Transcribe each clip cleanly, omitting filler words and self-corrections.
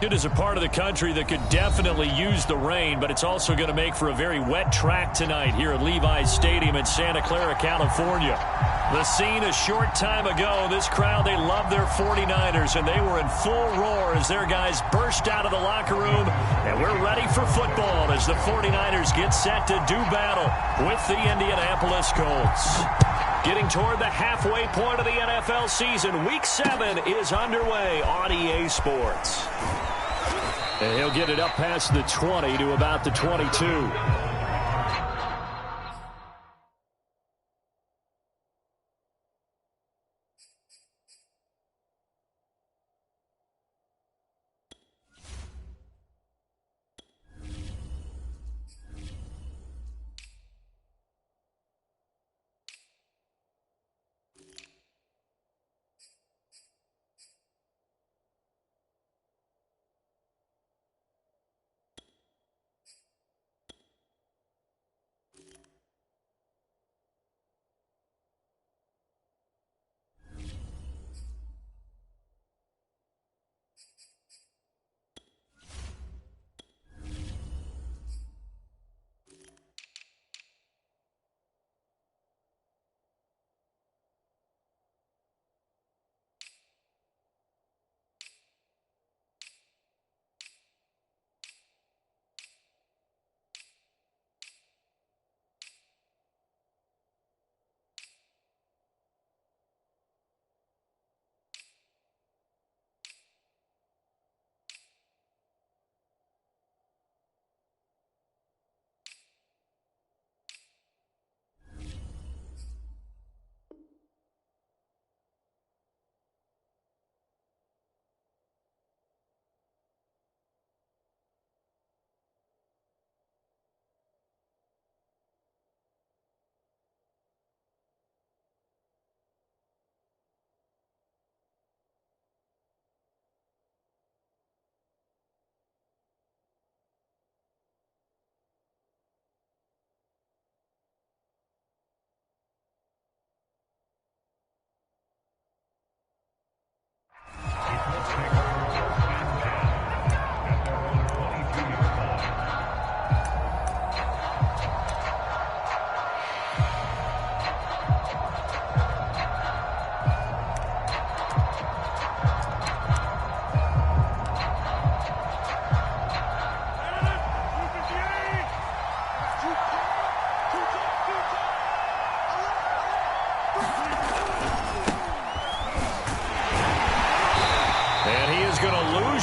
It is a part of the country that could definitely use the rain, but it's also going to make for a very wet track tonight here at Levi's Stadium in Santa Clara, California. The scene a short time ago, this crowd, they love their 49ers, and they were in full roar as their guys burst out of the locker room, and we're ready for football as the 49ers get set to do battle with the Indianapolis Colts. Getting toward the halfway point of the NFL season, Week 7 is underway on EA Sports. And he'll get it up past the 20 to about the 22.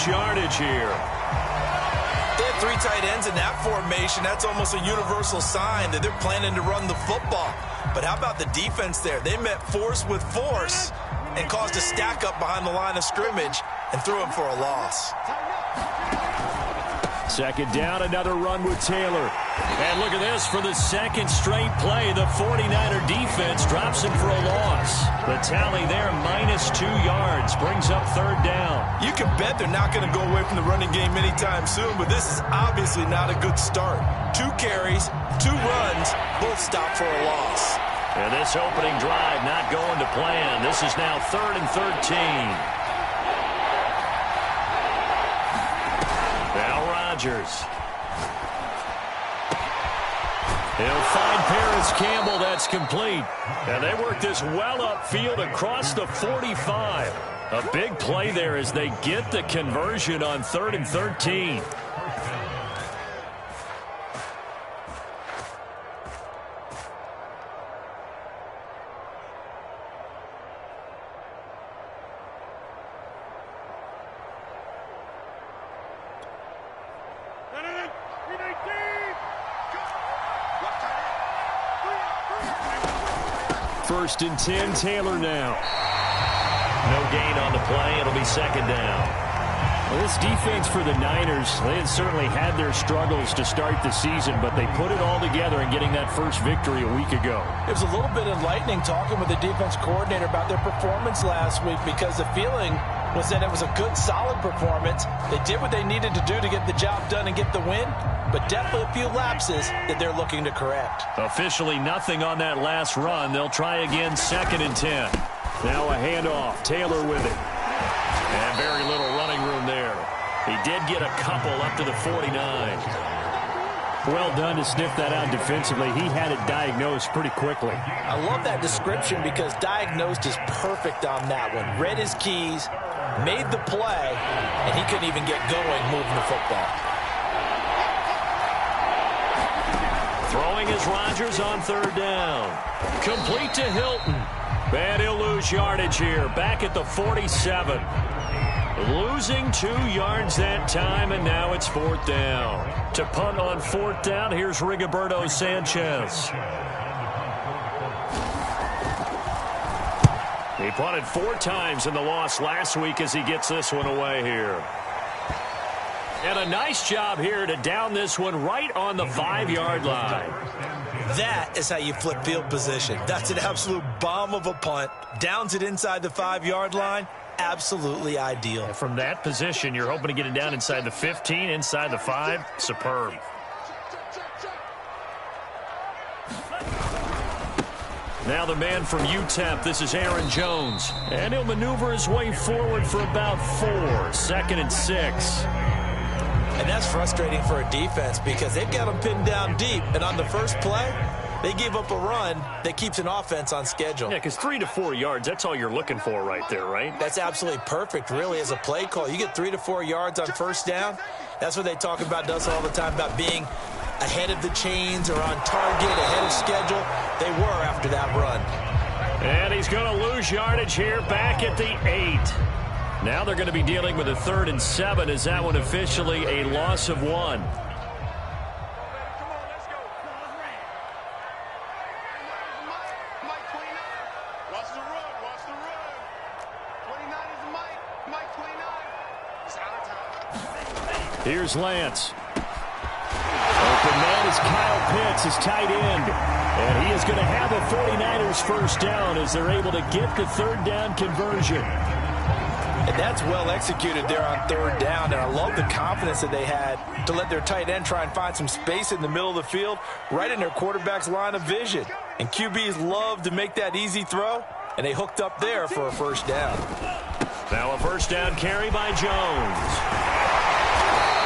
Yardage here. They have 3 tight ends in that formation. That's almost a universal sign that they're planning to run the football. But how about the defense there? They met force with force and caused a stack up behind the line of scrimmage and threw him for a loss. Second down, another run with Taylor. And look at this. For the second straight play, the 49er defense drops him for a loss. The tally there, -2 yards, brings up third down. You can bet they're not going to go away from the running game anytime soon, but this is obviously not a good start. 2 carries, 2 runs, both stopped for a loss. And this opening drive not going to plan. This is now 3rd and 13. Now Rodgers. He'll find Paris Campbell. That's complete. And they work this well upfield across the 45. A big play there as they get the conversion on 3rd and 13. First and 10, Taylor now. No gain on the play. It'll be second down. Well, this defense for the Niners, they had certainly had their struggles to start the season, but they put it all together in getting that first victory a week ago. It was a little bit enlightening talking with the defense coordinator about their performance last week, because the feeling was that it was a good, solid performance. They did what they needed to do to get the job done and get the win, but definitely a few lapses that they're looking to correct. Officially nothing on that last run. They'll try again, second and 10. Now a handoff. Taylor with it. And very little running room there. He did get a couple up to the 49. Well done to sniff that out defensively. He had it diagnosed pretty quickly. I love that description because diagnosed is perfect on that one. Read his keys, made the play, and he couldn't even get going moving the football. Throwing is Rodgers on third down. Complete to Hilton. And he'll lose yardage here. Back at the 47. Losing 2 yards that time, and now it's fourth down. To punt on fourth down, here's Rigoberto Sanchez. He punted 4 times in the loss last week as he gets this one away here. And a nice job here to down this one right on the 5-yard line. That is how you flip field position. That's an absolute bomb of a punt. Downs it inside the 5-yard line. Absolutely ideal. From that position, you're hoping to get it down inside the 15, inside the 5. Superb. Now the man from UTEP, this is Aaron Jones. And he'll maneuver his way forward for about 4. 2nd and 6. And that's frustrating for a defense because they've got them pinned down deep. And on the first play, they gave up a run that keeps an offense on schedule. Yeah, because 3 to 4 yards, that's all you're looking for right there, right? That's absolutely perfect, really, as a play call. You get 3 to 4 yards on first down. That's what they talk about, does all the time, about being ahead of the chains or on target, ahead of schedule. They were after that run. And he's going to lose yardage here back at the 8. Now they're going to be dealing with a 3rd and 7. Is that one officially a loss of 1? Here's Lance. Open man is Kyle Pitts, his tight end. And he is going to have a 49ers first down as they're able to get the 3rd down conversion. And that's well executed there on 3rd down. And I love the confidence that they had to let their tight end try and find some space in the middle of the field, right in their quarterback's line of vision. And QBs love to make that easy throw, and they hooked up there for a first down. Now a first down carry by Jones.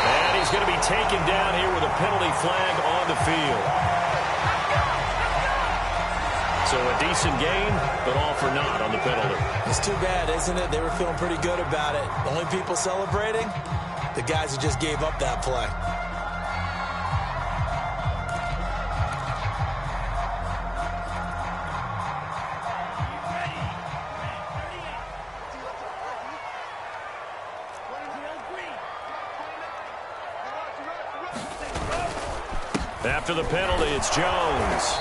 And he's going to be taken down here with a penalty flag on the field. So a decent gain, but all for naught on the penalty. It's too bad, isn't it? They were feeling pretty good about it. The only people celebrating, the guys who just gave up that play. After the penalty, it's Jones.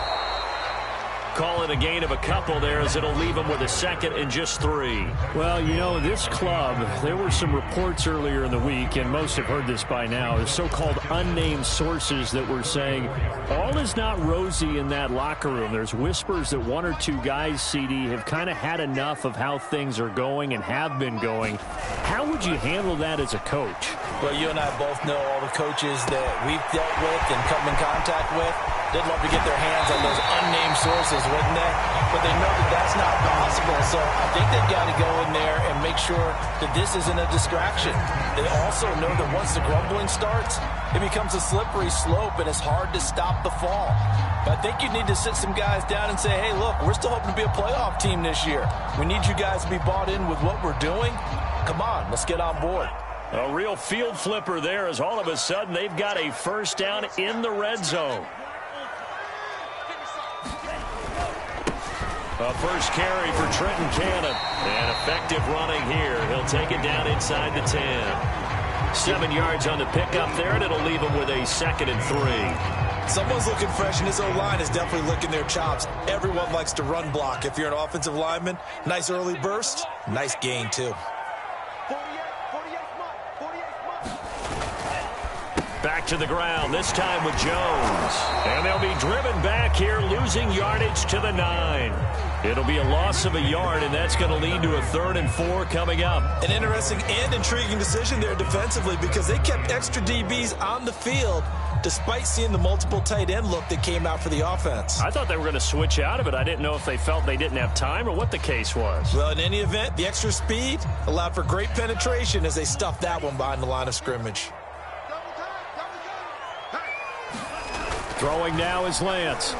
Call it a gain of a couple there as it'll leave him with a 2nd and just 3. Well, you know, this club, there were some reports earlier in the week, and most have heard this by now, the so-called unnamed sources that were saying all is not rosy in that locker room. There's whispers that 1 or 2 guys, CD, have kind of had enough of how things are going and have been going. How would you handle that as a coach? Well, you and I both know all the coaches that we've dealt with and come in contact with. They'd love to get their hands on those unnamed sources, wouldn't they? But they know that that's not possible. So I think they've got to go in there and make sure that this isn't a distraction. They also know that once the grumbling starts, it becomes a slippery slope, and it's hard to stop the fall. But I think you need to sit some guys down and say, hey, look, we're still hoping to be a playoff team this year. We need you guys to be bought in with what we're doing. Come on, let's get on board. A real field flipper there as all of a sudden they've got a first down in the red zone. A first carry for Trenton Cannon. And effective running here. He'll take it down inside the 10. 7 yards on the pickup there, and it'll leave him with a 2nd and 3. Someone's looking fresh, and his O-line is definitely licking their chops. Everyone likes to run block. If you're an offensive lineman, nice early burst, nice gain, too. Back to the ground, this time with Jones. And they'll be driven back here, losing yardage to the 9. It'll be a loss of a yard, and that's going to lead to a 3rd and 4 coming up. An interesting and intriguing decision there defensively because they kept extra DBs on the field despite seeing the multiple tight end look that came out for the offense. I thought they were going to switch out of it. I didn't know if they felt they didn't have time or what the case was. Well, in any event, the extra speed allowed for great penetration as they stuffed that one behind the line of scrimmage. Throwing now is Lance.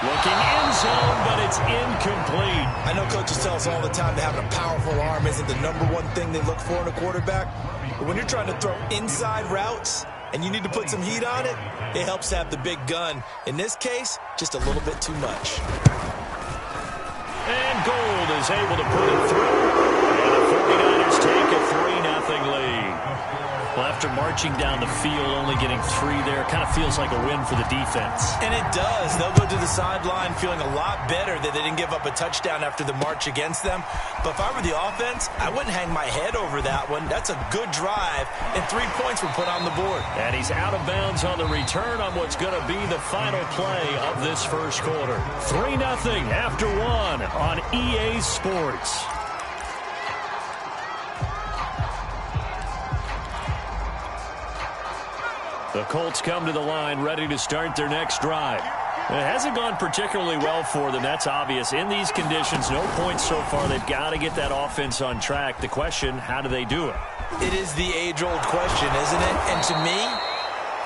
Looking end zone, but it's incomplete. I know coaches tell us all the time that having a powerful arm isn't the number one thing they look for in a quarterback. But when you're trying to throw inside routes and you need to put some heat on it, it helps to have the big gun. In this case, just a little bit too much. And Gold is able to put it through. And the 49ers take a 3-0 lead. Well, after marching down the field, only getting 3 there, kind of feels like a win for the defense. And it does. They'll go to the sideline feeling a lot better that they didn't give up a touchdown after the march against them. But if I were the offense, I wouldn't hang my head over that one. That's a good drive, and 3 points were put on the board. And he's out of bounds on the return on what's going to be the final play of this first quarter. 3-0 after 1 on EA Sports. The Colts come to the line ready to start their next drive. It hasn't gone particularly well for them. That's obvious. In these conditions, no points so far. They've got to get that offense on track. The question, how do they do it? It is the age-old question, isn't it? And to me,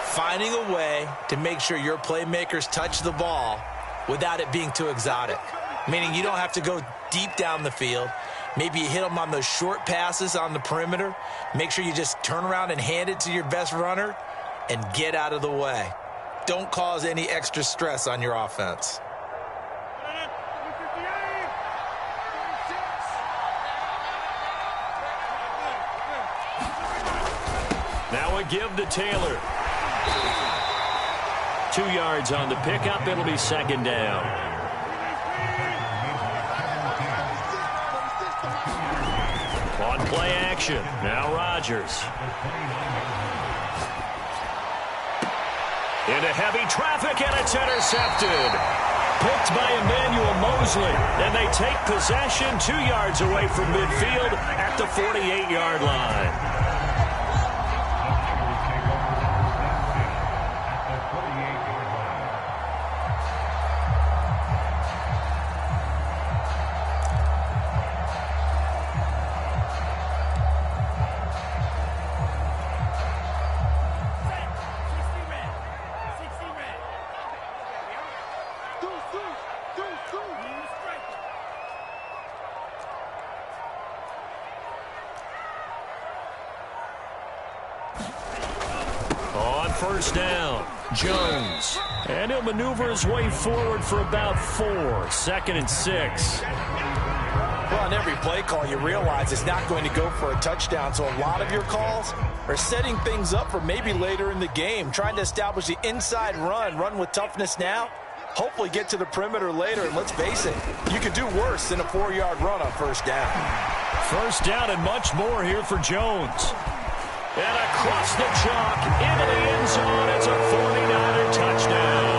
finding a way to make sure your playmakers touch the ball without it being too exotic. Meaning you don't have to go deep down the field. Maybe you hit them on those short passes on the perimeter. Make sure you just turn around and hand it to your best runner and get out of the way. Don't cause any extra stress on your offense. Now a give to Taylor. 2 yards on the pickup. It'll be second down. On play action. Now Rodgers. Into heavy traffic, and it's intercepted. Picked by Emmanuel Mosley. And they take possession 2 yards away from midfield at the 48-yard line. First down, Jones. And he'll maneuver his way forward for about 4. 2nd and 6. Well, on every play call, you realize it's not going to go for a touchdown. So a lot of your calls are setting things up for maybe later in the game, trying to establish the inside run with toughness now. Hopefully get to the perimeter later. And let's face it, you could do worse than a 4-yard run on first down. First down and much more here for Jones. And across the chalk, into the end zone, it's a 49er touchdown.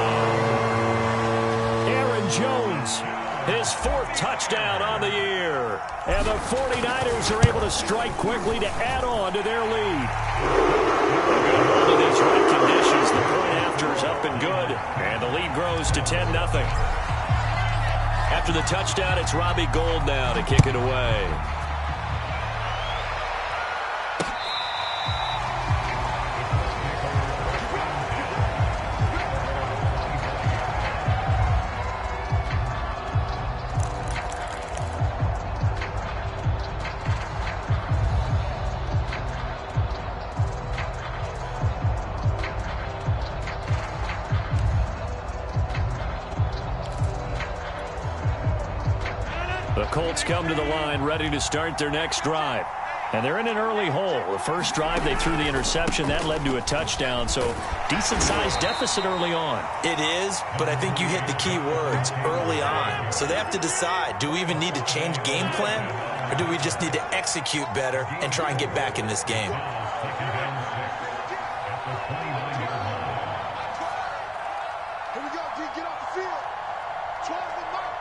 Aaron Jones, his 4th touchdown on the year. And the 49ers are able to strike quickly to add on to their lead. A good hold in these right conditions. The point after is up and good. And the lead grows to 10-0. After the touchdown, it's Robbie Gould now to kick it away. The Colts come to the line ready to start their next drive. And they're in an early hole. The first drive, they threw the interception. That led to a touchdown, so decent-sized deficit early on. It is, but I think you hit the key words, early on. So they have to decide, do we even need to change game plan, or do we just need to execute better and try and get back in this game? Here we go, D, get off the field. 12 the mark.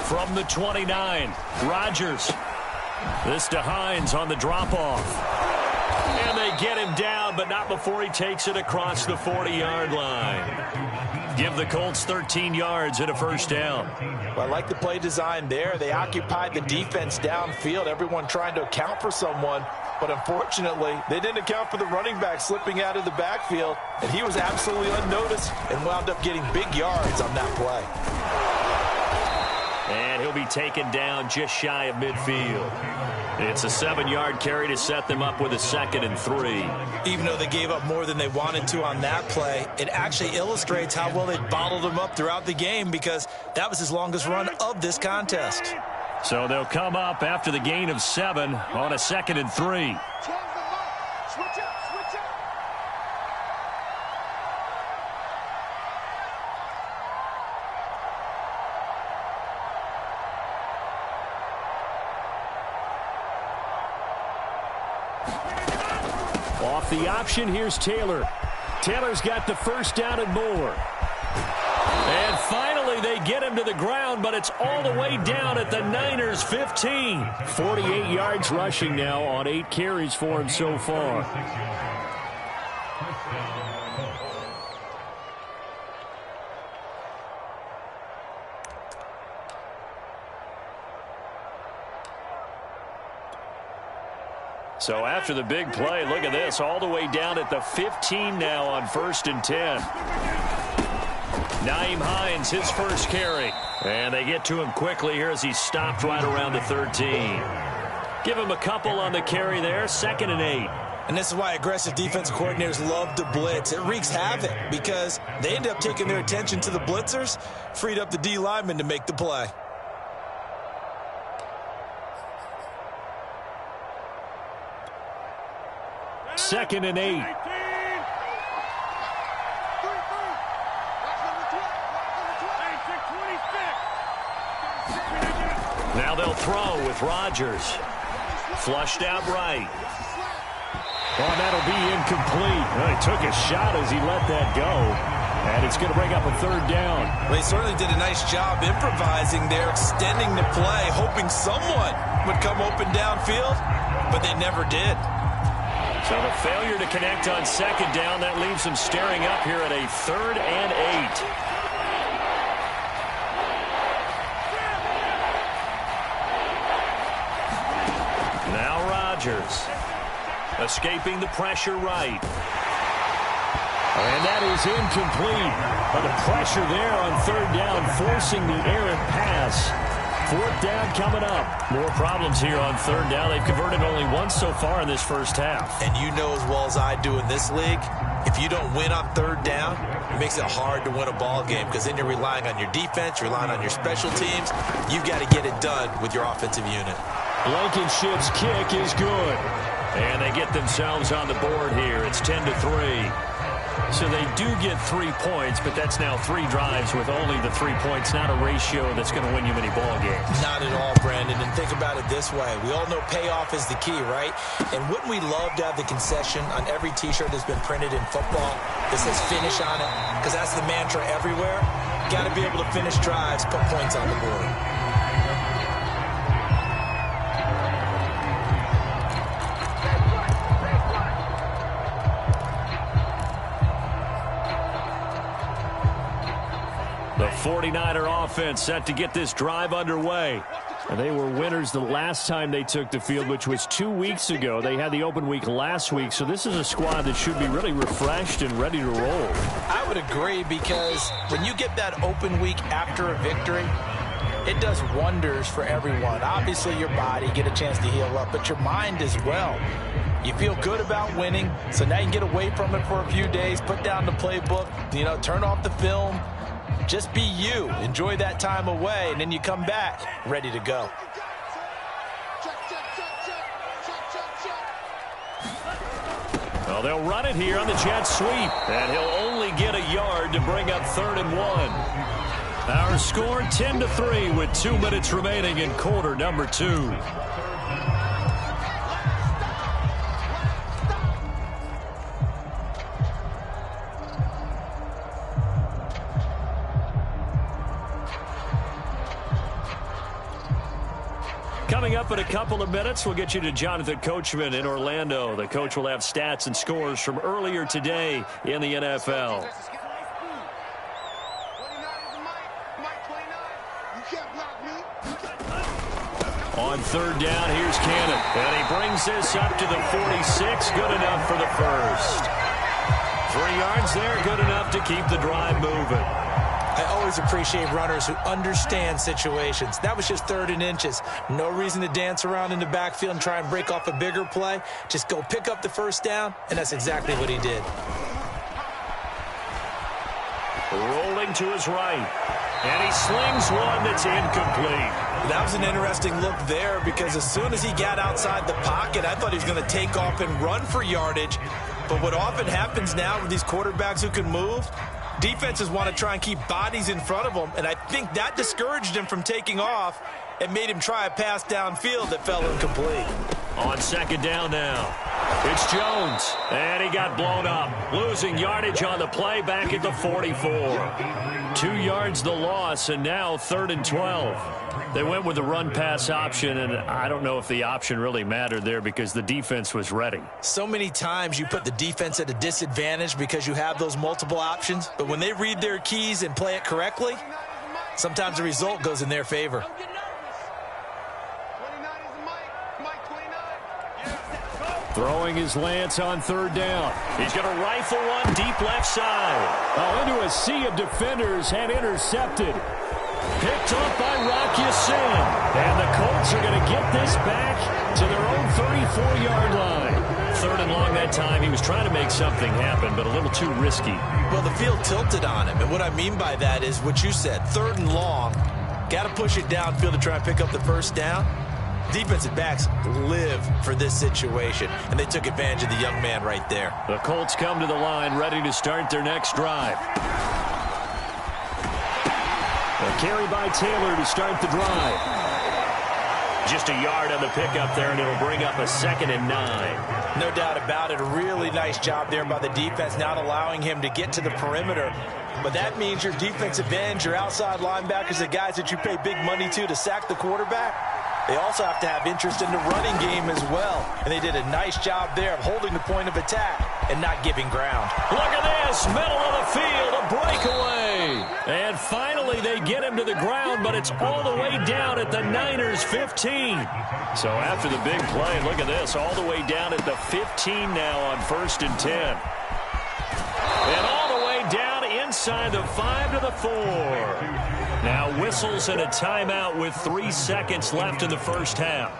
From the 29, Rodgers. This to Hines on the drop-off. get him down, but not before he takes it across the 40-yard line. Give the Colts 13 yards and a first down. Well, I like the play design there. They occupied the defense downfield, everyone trying to account for someone. But unfortunately, they didn't account for the running back slipping out of the backfield, and he was absolutely unnoticed and wound up getting big yards on that play. And he'll be taken down just shy of midfield. It's a 7-yard carry to set them up with a 2nd and 3. Even though they gave up more than they wanted to on that play, it actually illustrates how well they bottled them up throughout the game, because that was his longest run of this contest. So they'll come up after the gain of 7 on a 2nd and 3. Off the option, here's Taylor. Taylor's got the first down and more. And finally, they get him to the ground, but it's all the way down at the Niners' 15. 48 yards rushing now on 8 carries for him so far. So after the big play, look at this, all the way down at the 15 now on 1st and 10. Nyheim Hines, his first carry. And they get to him quickly here as he's stopped right around the 13. Give him a couple on the carry there, 2nd and 8. And this is why aggressive defense coordinators love to blitz. It wreaks havoc because they end up taking their attention to the blitzers, freed up the D lineman to make the play. Second and 8. Now they'll throw with Rodgers. Flushed out right. Oh, that'll be incomplete. Well, he took a shot as he let that go. And it's going to bring up a 3rd down. Well, they certainly did a nice job improvising there, extending the play, hoping someone would come open downfield, but they never did. So the failure to connect on 2nd down, that leaves them staring up here at a 3rd and 8. Now Rodgers escaping the pressure right. And that is incomplete. But the pressure there on 3rd down, forcing the errant pass. 4th down coming up. More problems here on 3rd down. They've converted only once so far in this first half. And you know as well as I do in this league, if you don't win on 3rd down, it makes it hard to win a ball game, because then you're relying on your defense, you're relying on your special teams. You've got to get it done with your offensive unit. Blankenship's kick is good. And they get themselves on the board here. It's 10-3. So they do get 3 points, but that's now 3 drives with only the 3 points, not a ratio that's going to win you many ball games. Not at all, Brandon. And think about it this way. We all know payoff is the key, right? And wouldn't we love to have the concession on every T-shirt that's been printed in football that says finish on it? Because that's the mantra everywhere. Got to be able to finish drives, put points on the board. The 49er offense set to get this drive underway. And they were winners the last time they took the field, which was 2 weeks ago. They had the open week last week, so this is a squad that should be really refreshed and ready to roll. I would agree, because when you get that open week after a victory, it does wonders for everyone. Obviously, your body, get a chance to heal up, but your mind as well. You feel good about winning, so now you can get away from it for a few days, put down the playbook, turn off the film. Just be you. Enjoy that time away, and then you come back ready to go. Well, they'll run it here on the jet sweep, and he'll only get a yard to bring up 3rd and 1. Our score 10-3 with 2 minutes remaining in quarter number 2. Coming up in a couple of minutes, we'll get you to Jonathan Coachman in Orlando. The coach will have stats and scores from earlier today in the NFL. On third down, here's Cannon. And he brings this up to the 46. Good enough for the first. 3 yards there, good enough to keep the drive moving. I always appreciate runners who understand situations. That was just 3rd and inches. No reason to dance around in the backfield and try and break off a bigger play. Just go pick up the first down, and that's exactly what he did. Rolling to his right. And he slings one that's incomplete. That was an interesting look there because as soon as he got outside the pocket, I thought he was going to take off and run for yardage. But what often happens now with these quarterbacks who can move, defenses want to try and keep bodies in front of them, and I think that discouraged him from taking off and made him try a pass downfield that fell incomplete. On second down now, it's Jones, and he got blown up, losing yardage on the play back at the 44. 2 yards the loss, and now 3rd and 12. They went with the run-pass option, and I don't know if the option really mattered there because the defense was ready. So many times you put the defense at a disadvantage because you have those multiple options, but when they read their keys and play it correctly, sometimes the result goes in their favor. Throwing his Lance on third down. He's going to rifle one deep left side. Oh, into a sea of defenders and intercepted. Picked up by Rock Ya-Sin. And the Colts are going to get this back to their own 34-yard line. 3rd and long that time. He was trying to make something happen, but a little too risky. Well, the field tilted on him, and what I mean by that is what you said, 3rd and long. Got to push it downfield to try and pick up the first down. Defensive backs live for this situation, and they took advantage of the young man right there. The Colts come to the line ready to start their next drive. A carry by Taylor to start the drive. Just a yard on the pickup there, and it'll bring up a 2nd and 9. No doubt about it. A really nice job there by the defense, not allowing him to get to the perimeter. But that means your defensive ends, your outside linebackers, the guys that you pay big money to sack the quarterback, they also have to have interest in the running game as well. And they did a nice job there of holding the point of attack and not giving ground. Look at this, middle of the field, a breakaway. And finally they get him to the ground, but it's all the way down at the Niners' 15. So after the big play, look at this, all the way down at the 15 now on 1st and 10. And all the way down inside the 5 to the 4. Now whistles and a timeout with 3 seconds left in the first half.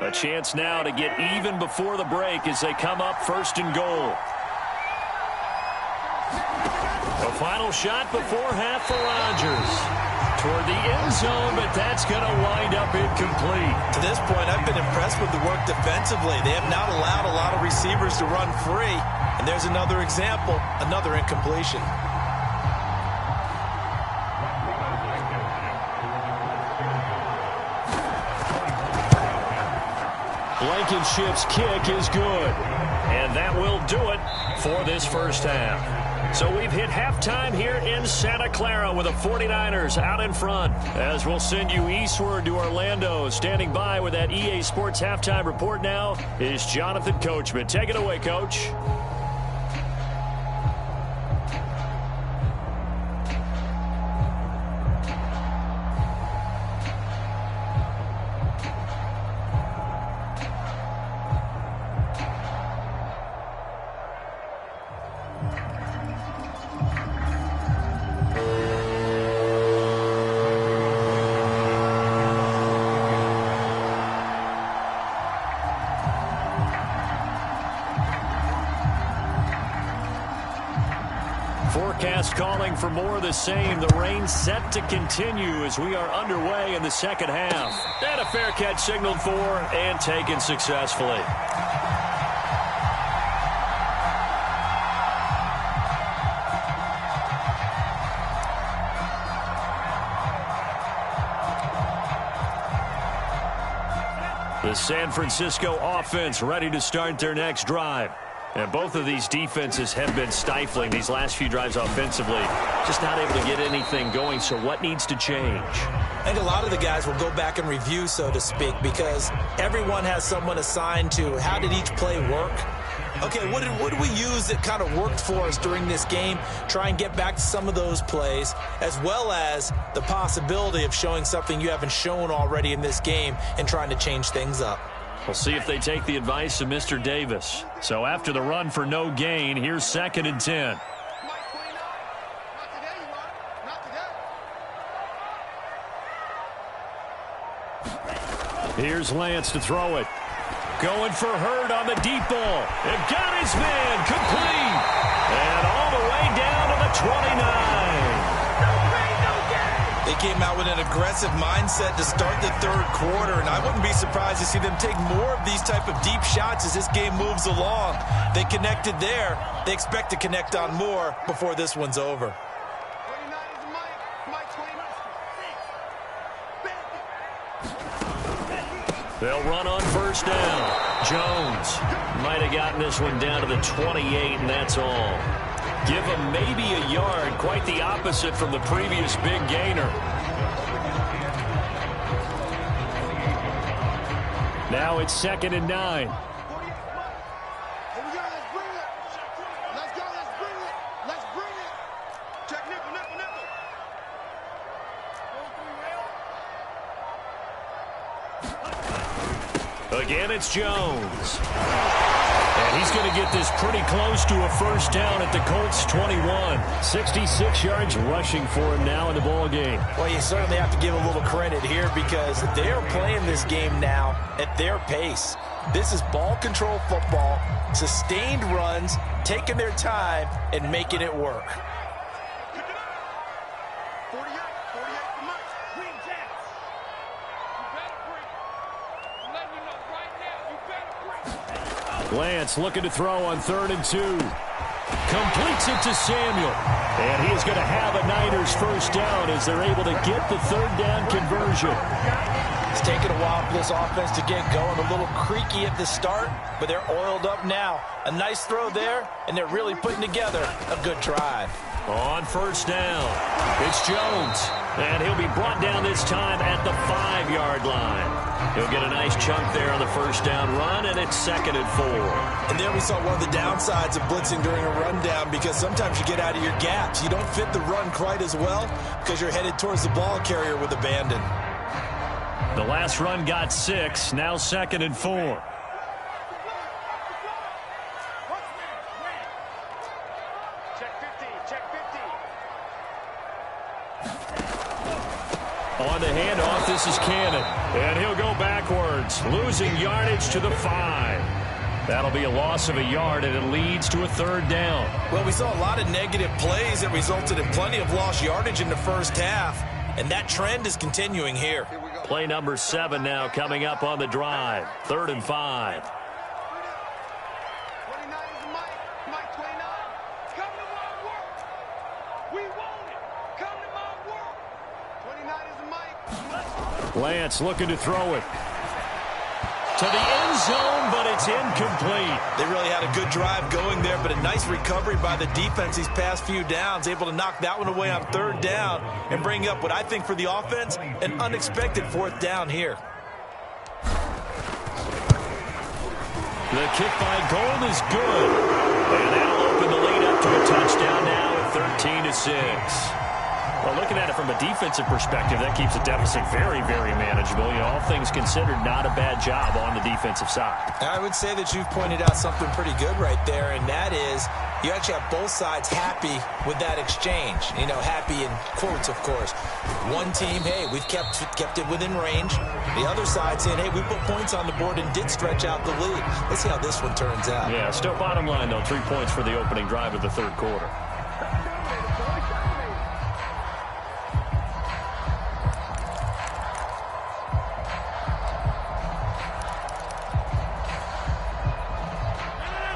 A chance now to get even before the break as they come up 1st and goal. A final shot before half for Rodgers. Toward the end zone, but that's going to wind up incomplete. To this point, I've been impressed with the work defensively. They have not allowed a lot of receivers to run free. And there's another example, another incompletion. Blankenship's kick is good. And that will do it for this first half. So we've hit halftime here in Santa Clara with the 49ers out in front. As we'll send you eastward to Orlando. Standing by with that EA Sports halftime report now is Jonathan Coachman. Take it away, Coach. Forecast calling for more of the same. The rain set to continue as we are underway in the second half. And a fair catch signaled for and taken successfully. The San Francisco offense ready to start their next drive. And both of these defenses have been stifling these last few drives offensively. Just not able to get anything going, so what needs to change? I think a lot of the guys will go back and review, so to speak, because everyone has someone assigned to how did each play work. Okay, what did we use that kind of worked for us during this game? Try and get back to some of those plays, as well as the possibility of showing something you haven't shown already in this game and trying to change things up. We'll see if they take the advice of Mr. Davis. So after the run for no gain, here's 2nd and 10. Here's Lance to throw it. Going for Hurd on the deep ball. And got his man complete. And all the way down to the 29. They came out with an aggressive mindset to start the third quarter, and I wouldn't be surprised to see them take more of these type of deep shots as this game moves along. They connected there. They expect to connect on more before this one's over. They'll run on first down. Jones might have gotten this one down to the 28, and that's all. Give him maybe a yard, quite the opposite from the previous big gainer. Now it's 2nd and 9. Again, it's Jones. And he's going to get this pretty close to a first down at the Colts 21. 66 yards rushing for him now in the ball game. Well, you certainly have to give a little credit here because they're playing this game now at their pace. This is ball control football, sustained runs, taking their time, and making it work. Lance looking to throw on 3rd and 2. Completes it to Samuel. And he is going to have a Niners first down as they're able to get the 3rd down conversion. It's taken a while for this offense to get going. A little creaky at the start, but they're oiled up now. A nice throw there, and they're really putting together a good drive. On first down, it's Jones. And he'll be brought down this time at the 5-yard line. He'll get a nice chunk there on the first down run, and it's 2nd and 4. And there we saw one of the downsides of blitzing during a rundown because sometimes you get out of your gaps. You don't fit the run quite as well because you're headed towards the ball carrier with abandon. The last run got 6, now 2nd and 4. On the handoff, this is Cannon. And he'll go backwards, losing yardage to the 5. That'll be a loss of a yard, and it leads to a 3rd down. Well, we saw a lot of negative plays that resulted in plenty of lost yardage in the first half, and that trend is continuing here. Play number 7 now coming up on the drive. 3rd and 5. Lance looking to throw it to the end zone, but it's incomplete. They really had a good drive going there, but a nice recovery by the defense these past few downs, able to knock that one away on 3rd down and bring up what I think for the offense, an unexpected 4th down here. The kick by Gold is good, and that'll open the lead up to a touchdown now at 13-6. Well, looking at it from a defensive perspective, that keeps the deficit very, very manageable. You know, all things considered, not a bad job on the defensive side. I would say that you've pointed out something pretty good right there, and that is you actually have both sides happy with that exchange. You know, happy in quotes, of course. One team, hey, we've kept it within range. The other side saying, hey, we put points on the board and did stretch out the lead. Let's see how this one turns out. Yeah, still bottom line, though, 3 points for the opening drive of the 3rd quarter.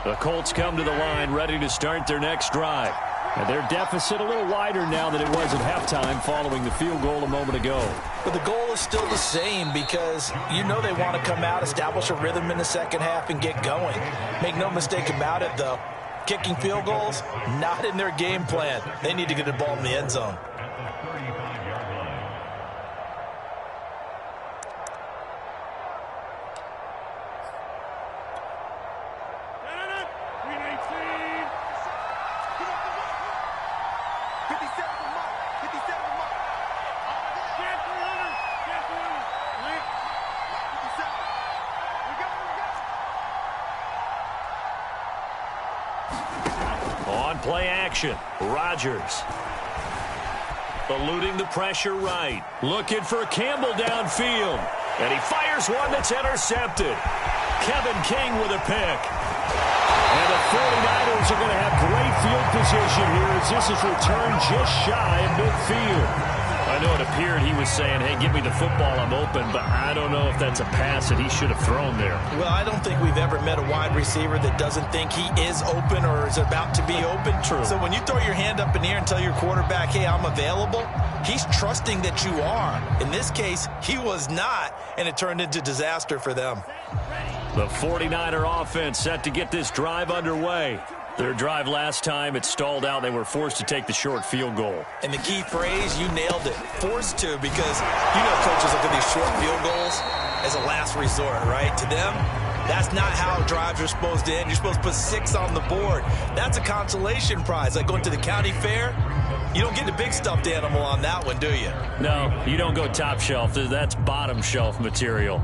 The Colts come to the line ready to start their next drive. And their deficit a little wider now than it was at halftime following the field goal a moment ago. But the goal is still the same because you know they want to come out, establish a rhythm in the second half, and get going. Make no mistake about it, though. Kicking field goals, not in their game plan. They need to get the ball in the end zone. On play action, Rodgers. Eluding the pressure right. Looking for Campbell downfield. And he fires one that's intercepted. Kevin King with a pick. And the 49ers are going to have great field position here as this is returned just shy of midfield. I know it appeared he was saying, hey, give me the football, I'm open, but I don't know if that's a pass that he should have thrown there. Well, I don't think we've ever met a wide receiver that doesn't think he is open or is about to be open. True. So when you throw your hand up in the air and tell your quarterback, hey, I'm available, he's trusting that you are. In this case, he was not, and it turned into disaster for them. The 49er offense set to get this drive underway. Their drive last time, it stalled out. They were forced to take the short field goal. And the key phrase, you nailed it, forced to, because you know coaches look at these short field goals as a last resort, right? To them, that's not how drives are supposed to end. You're supposed to put 6 on the board. That's a consolation prize. Like going to the county fair, you don't get the big stuffed animal on that one, do you? No, you don't go top shelf. That's bottom shelf material.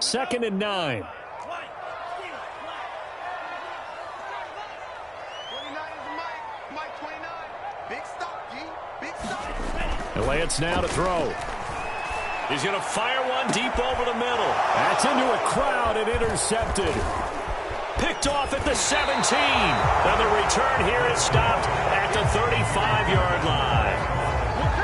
Second and 9. 29 is Mike 29. Big stop, G. Big stop. And Lance now to throw. He's going to fire one deep over the middle. That's into a crowd and intercepted. Picked off at the 17. And the return here is stopped at the 35-yard line.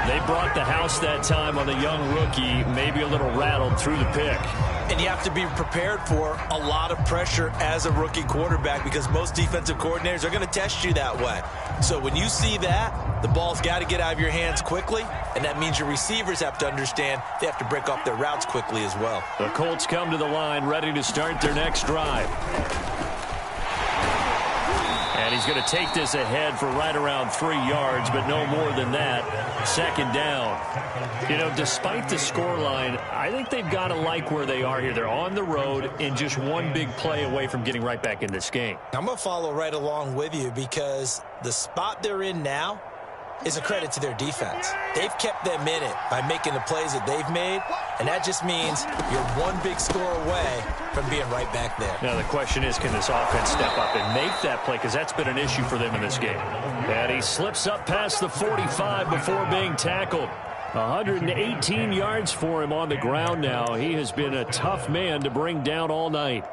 They brought the house that time on the young rookie, maybe a little rattled through the pick. And you have to be prepared for a lot of pressure as a rookie quarterback because most defensive coordinators are going to test you that way. So when you see that, the ball's got to get out of your hands quickly, and that means your receivers have to understand they have to break off their routes quickly as well. The Colts come to the line ready to start their next drive. And he's going to take this ahead for right around 3 yards, but no more than that. Second down. You know, despite the scoreline, I think they've got to like where they are here. They're on the road and just one big play away from getting right back in this game. I'm going to follow right along with you because the spot they're in now is a credit to their defense. They've kept them in it by making the plays that they've made, and that just means you're one big score away from being right back there. Now the question is, can this offense step up and make that play, because that's been an issue for them in this game. And he slips up past the 45 before being tackled. 118 yards for him on the ground now. He has been a tough man to bring down all night.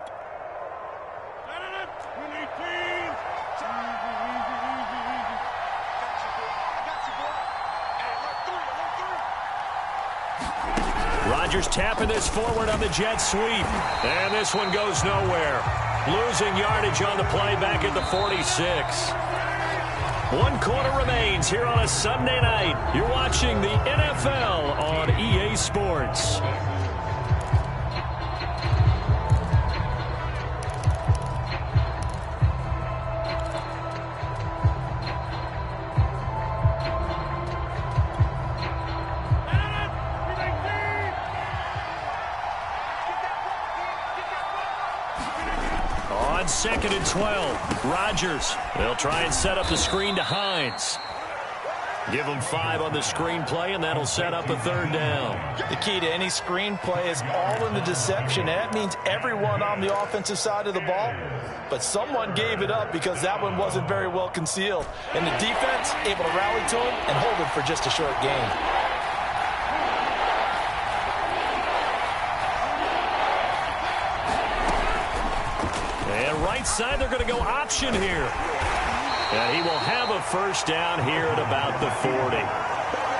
Rodgers tapping this forward on the jet sweep. And this one goes nowhere. Losing yardage on the play back at the 46. 1 quarter remains here on a Sunday night. You're watching the NFL on EA Sports. On 2nd and 12, Rodgers. They'll try and set up the screen to Hines. Give him 5 on the screenplay, and that'll set up a 3rd down. The key to any screenplay is all in the deception. That means everyone on the offensive side of the ball, but someone gave it up because that one wasn't very well concealed. And the defense able to rally to him and hold him for just a short gain. Right side, they're going to go option here. And he will have a 1st down here at about the 40.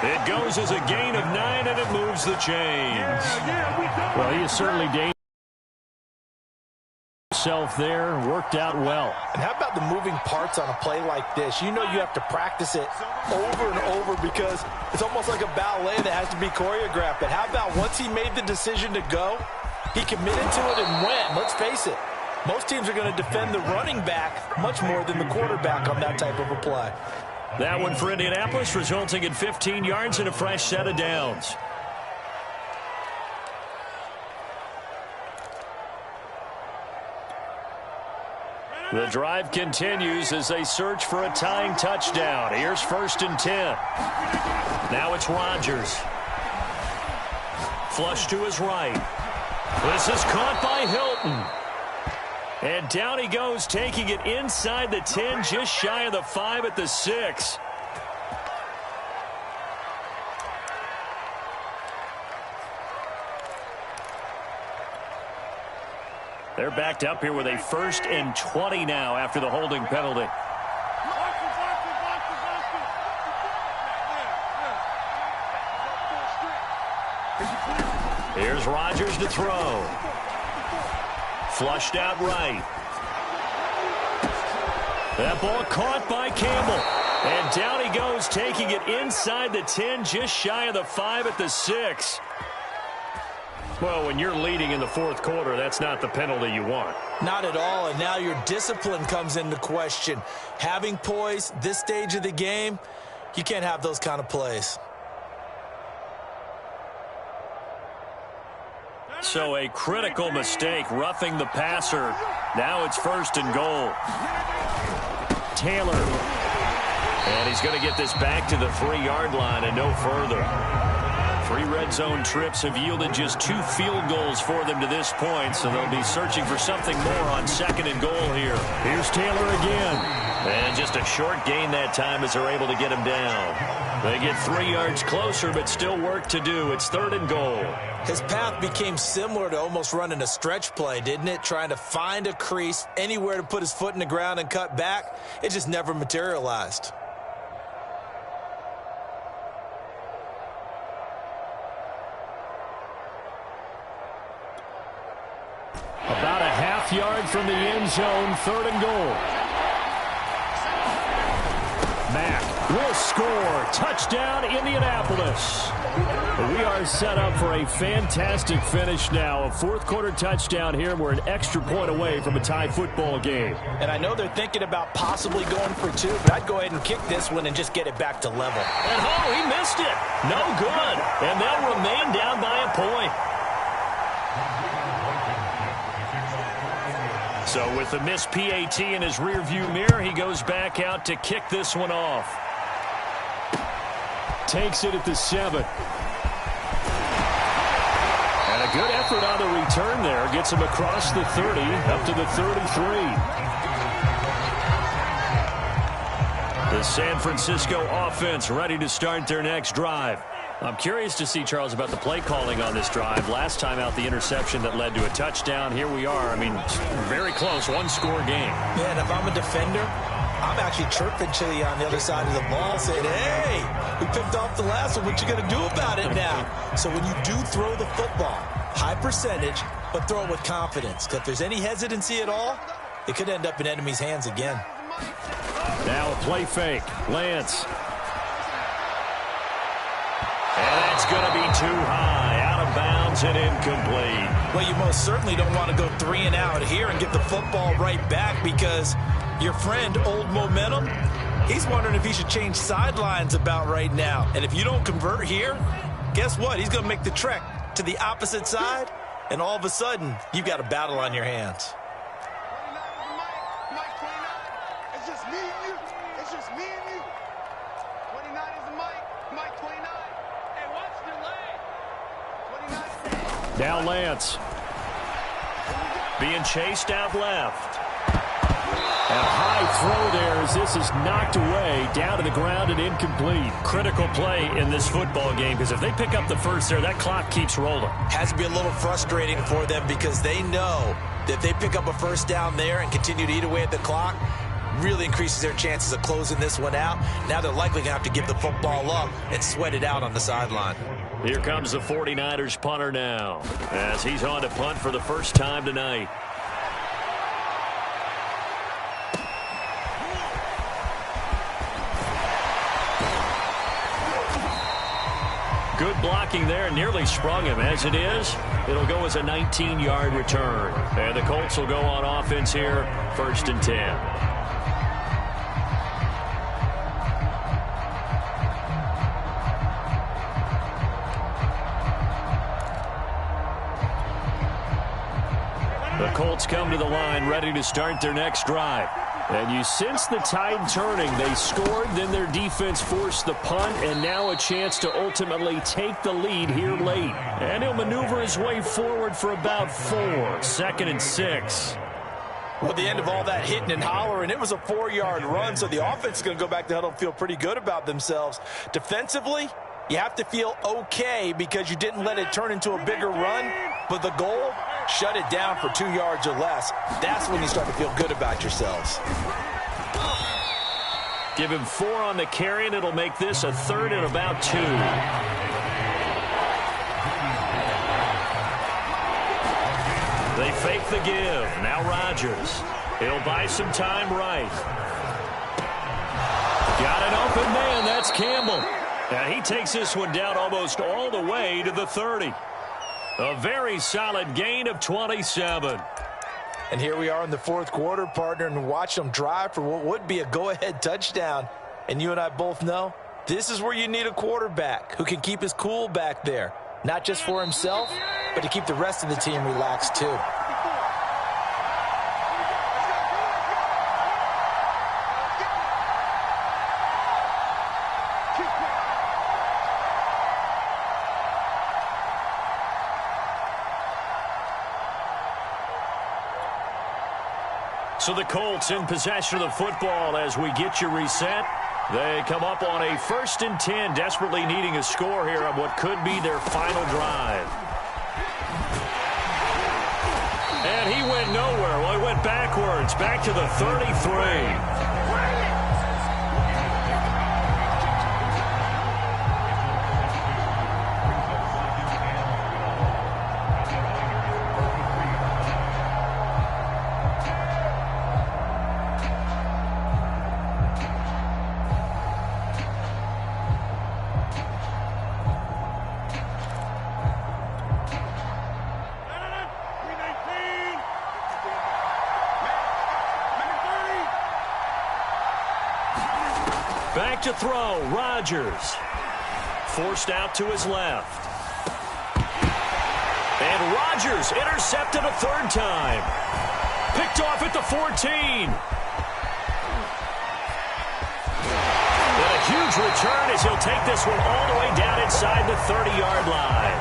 It goes as a gain of 9, and it moves the chains. Well, he is certainly dangerous. Self there, worked out well. And how about the moving parts on a play like this? You know you have to practice it over and over because it's almost like a ballet that has to be choreographed. But how about once he made the decision to go, he committed to it and went. Let's face it, most teams are going to defend the running back much more than the quarterback on that type of a play. That one for Indianapolis, resulting in 15 yards and a fresh set of downs. The drive continues as they search for a tying touchdown. Here's 1st and 10. Now it's Rodgers. Flush to his right. This is caught by Hilton. And down he goes, taking it inside the 10, just shy of the 5 at the 6. They're backed up here with a 1st and 20 now after the holding penalty. Here's Rodgers to throw. Flushed out right. That ball caught by Campbell. And down he goes, taking it inside the 10, just shy of the 5 at the 6. Well, when you're leading in the 4th quarter, that's not the penalty you want. Not at all, and now your discipline comes into question. Having poise this stage of the game, you can't have those kind of plays. So a critical mistake, roughing the passer. Now it's 1st and goal. Taylor. And he's going to get this back to the 3-yard line and no further. 3 red zone trips have yielded just 2 field goals for them to this point, so they'll be searching for something more on 2nd and goal here. Here's Taylor again. And just a short gain that time as they're able to get him down. They get 3 yards closer, but still work to do. It's 3rd and goal. His path became similar to almost running a stretch play, didn't it? Trying to find a crease, anywhere to put his foot in the ground and cut back. It just never materialized. About a half-yard from the end zone, 3rd and goal. Mack will score. Touchdown, Indianapolis. We are set up for a fantastic finish now. A 4th quarter touchdown here. We're an extra point away from a tie football game. And I know they're thinking about possibly going for 2, but I'd go ahead and kick this one and just get it back to level. And oh, he missed it. No good. And they'll remain down by a point. So with the missed PAT in his rearview mirror, he goes back out to kick this one off. Takes it at the 7. And a good effort on the return there. Gets him across the 30, up to the 33. The San Francisco offense ready to start their next drive. I'm curious to see, Charles, about the play calling on this drive. Last time out, the interception that led to a touchdown. Here we are. I mean, very close, 1-score game. Man, if I'm a defender, I'm actually chirping to you on the other side of the ball saying, hey, we picked off the last one. What you going to do about it now? So when you do throw the football, high percentage, but throw it with confidence. Because if there's any hesitancy at all, it could end up in enemy's hands again. Now a play fake. Lance. And that's going to be too high, out of bounds and incomplete. Well, you most certainly don't want to go 3 and out here and get the football right back because your friend, Old Momentum, he's wondering if he should change sidelines about right now. And if you don't convert here, guess what? He's going to make the trek to the opposite side, and all of a sudden, you've got a battle on your hands. Mike 29. It's just me and you. It's just me and you. 29 is the Mike 29. Hey, watch the leg. 29. Now Lance. Being chased out left. A high throw there as this is knocked away, down to the ground and incomplete. Critical play in this football game because if they pick up the first there, that clock keeps rolling. Has to be a little frustrating for them because they know that if they pick up a first down there and continue to eat away at the clock, really increases their chances of closing this one out. Now they're likely going to have to give the football up and sweat it out on the sideline. Here comes the 49ers punter now as he's on to punt for the first time tonight. Good blocking there. Nearly sprung him. As it is, it'll go as a 19-yard return. And the Colts will go on offense here, 1st and 10. The Colts come to the line ready to start their next drive. And you sense the tide turning. They scored, then their defense forced the punt, and now a chance to ultimately take the lead here late. And he'll maneuver his way forward for about 4. 2nd and 6. Well, the end of all that hitting and hollering, it was a 4-yard run, so the offense is going to go back to huddle and feel pretty good about themselves. Defensively, you have to feel okay because you didn't let it turn into a bigger run, but the goal, shut it down for 2 yards or less. That's when you start to feel good about yourselves. Give him 4 on the carry, and it'll make this a 3rd and about 2. They fake the give. Now Rodgers. He'll buy some time right. Got an open man. That's Campbell. And he takes this one down almost all the way to the 30. A very solid gain of 27. And here we are in the 4th quarter, partner, and watch them drive for what would be a go-ahead touchdown. And you and I both know this is where you need a quarterback who can keep his cool back there. Not just for himself, but to keep the rest of the team relaxed too. So the Colts in possession of the football as we get you reset. They come up on a 1st and 10, desperately needing a score here on what could be their final drive. And he went nowhere. Well, he went backwards, back to the 33. Back to throw. Rodgers. Forced out to his left. And Rodgers intercepted a 3rd time. Picked off at the 14. And a huge return as he'll take this one all the way down inside the 30-yard line.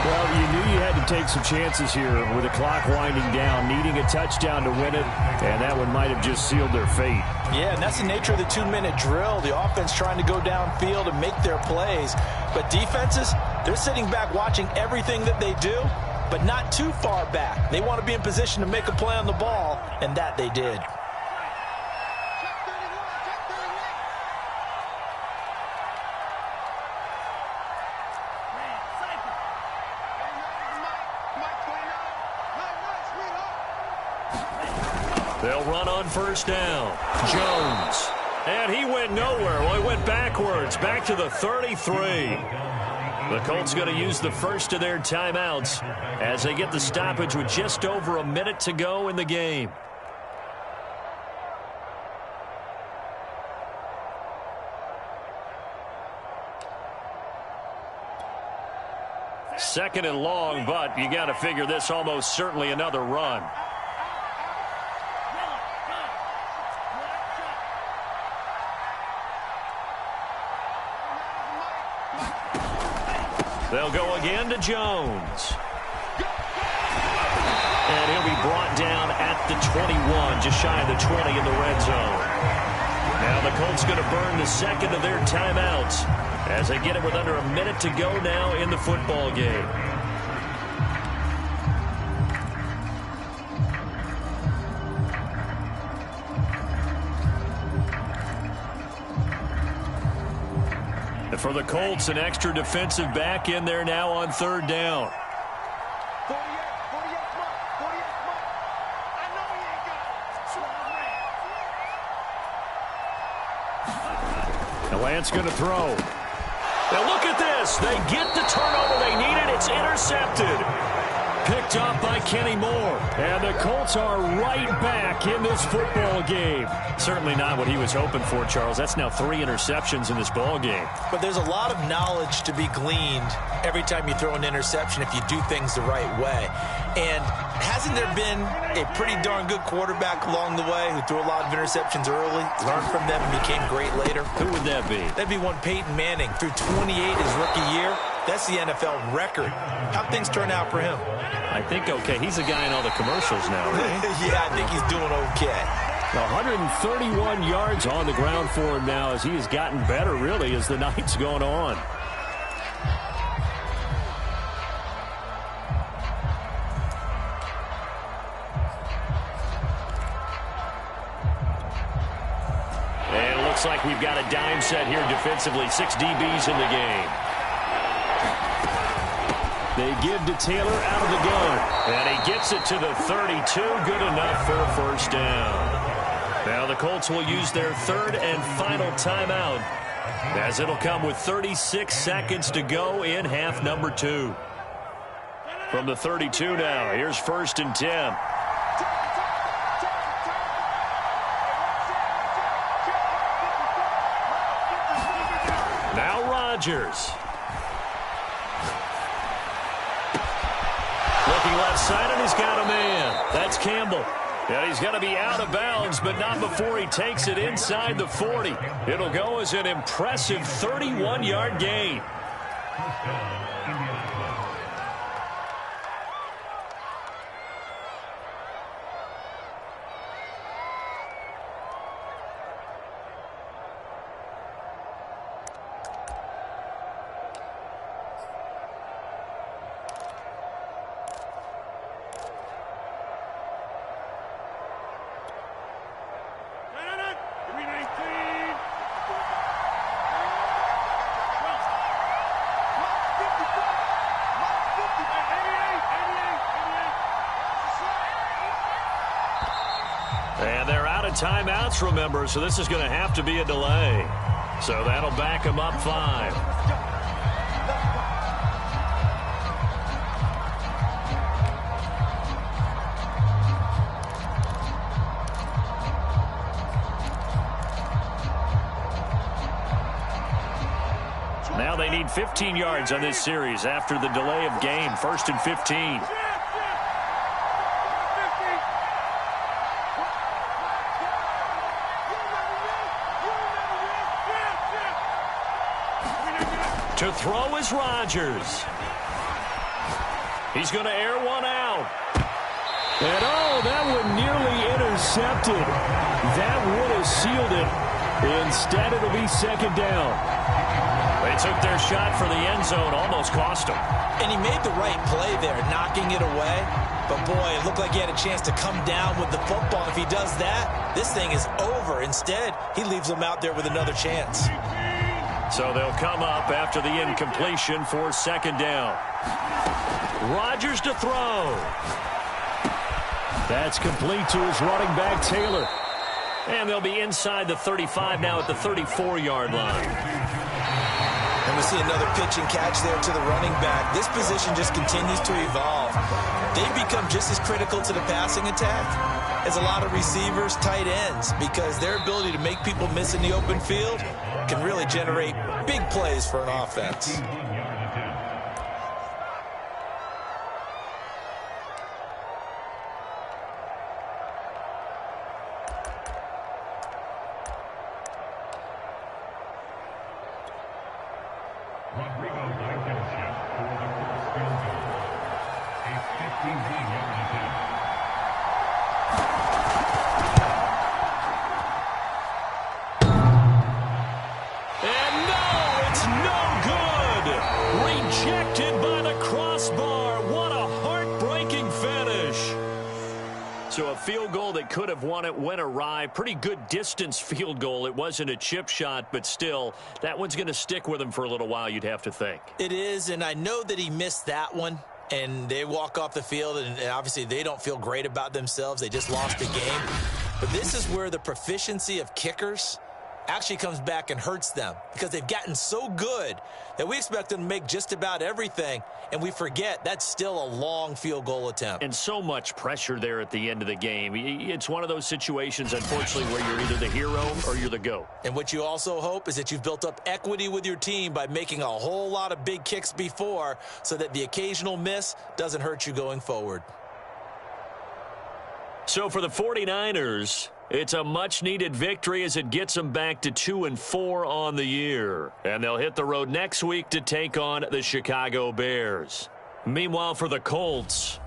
Well, you knew you had to take some chances here with the clock winding down, needing a touchdown to win it, and that one might have just sealed their fate. Yeah, and that's the nature of the 2-minute drill. The offense trying to go downfield and make their plays. But defenses, they're sitting back watching everything that they do, but not too far back. They want to be in position to make a play on the ball, and that they did. They'll run on 1st down. Jones. And he went nowhere. Well, he went backwards, back to the 33. The Colts going to use the first of their timeouts as they get the stoppage with just over a minute to go in the game. Second and long, but you got to figure this almost certainly another run. They'll go again to Jones. And he'll be brought down at the 21, just shy of the 20 in the red zone. Now the Colts going to burn the 2nd of their timeouts as they get it with under a minute to go now in the football game. For the Colts, an extra defensive back in there now on 3rd down. 48, smart. I know he ain't got it. The Lance going to throw. And look at this. They get the turnover they needed. It's intercepted. Picked off by Kenny Moore. And the Colts are right back in this football game. Certainly not what he was hoping for, Charles. That's now 3 interceptions in this ball game. But there's a lot of knowledge to be gleaned every time you throw an interception if you do things the right way. And hasn't there been a pretty darn good quarterback along the way who threw a lot of interceptions early, learned from them, and became great later? Who would that be? That'd be one Peyton Manning. Threw 28 his rookie year. That's the NFL record. How'd things turn out for him? I think okay. He's a guy in all the commercials now, right? Yeah, I think he's doing okay. 131 yards on the ground for him now as he has gotten better, really, as the night's gone on. And it looks like we've got a dime set here defensively. 6 DBs in the game. They give to Taylor out of the gun. And he gets it to the 32. Good enough for a first down. Now the Colts will use their 3rd and final timeout, as it'll come with 36 seconds to go in half number 2. From the 32 now, here's 1st and 10. Now Rodgers. Looking left side, and he's got a man. That's Campbell. And he's going to be out of bounds, but not before he takes it inside the 40. It'll go as an impressive 31-yard gain. And they're out of timeouts, remember, so this is going to have to be a delay. So that'll back them up 5. Now they need 15 yards on this series after the delay of game. 1st and 15. To throw is Rodgers. He's going to air one out. And oh, that one nearly intercepted. That would have sealed it. Instead, it'll be 2nd down. They took their shot for the end zone, almost cost him. And he made the right play there, knocking it away. But, boy, it looked like he had a chance to come down with the football. If he does that, this thing is over. Instead, he leaves them out there with another chance. So they'll come up after the incompletion for 2nd down. Rodgers to throw. That's complete to his running back, Taylor. And they'll be inside the 35 now at the 34-yard line. And we see another pitch and catch there to the running back. This position just continues to evolve. They've become just as critical to the passing attack as a lot of receivers, tight ends, because their ability to make people miss in the open field can really generate big plays for an offense. Field goal that could have won it went awry. Pretty good distance field goal. It wasn't a chip shot, but still, that one's going to stick with him for a little while, you'd have to think. It is, and I know that he missed that one, and they walk off the field, and obviously they don't feel great about themselves. They just lost the game. But this is where the proficiency of kickers actually comes back and hurts them because they've gotten so good that we expect them to make just about everything, and we forget that's still a long field goal attempt. And so much pressure there at the end of the game. It's one of those situations, unfortunately, where you're either the hero or you're the GOAT. And what you also hope is that you've built up equity with your team by making a whole lot of big kicks before so that the occasional miss doesn't hurt you going forward. So for the 49ers, it's a much-needed victory as it gets them back to 2-4 on the year. And they'll hit the road next week to take on the Chicago Bears. Meanwhile, for the Colts,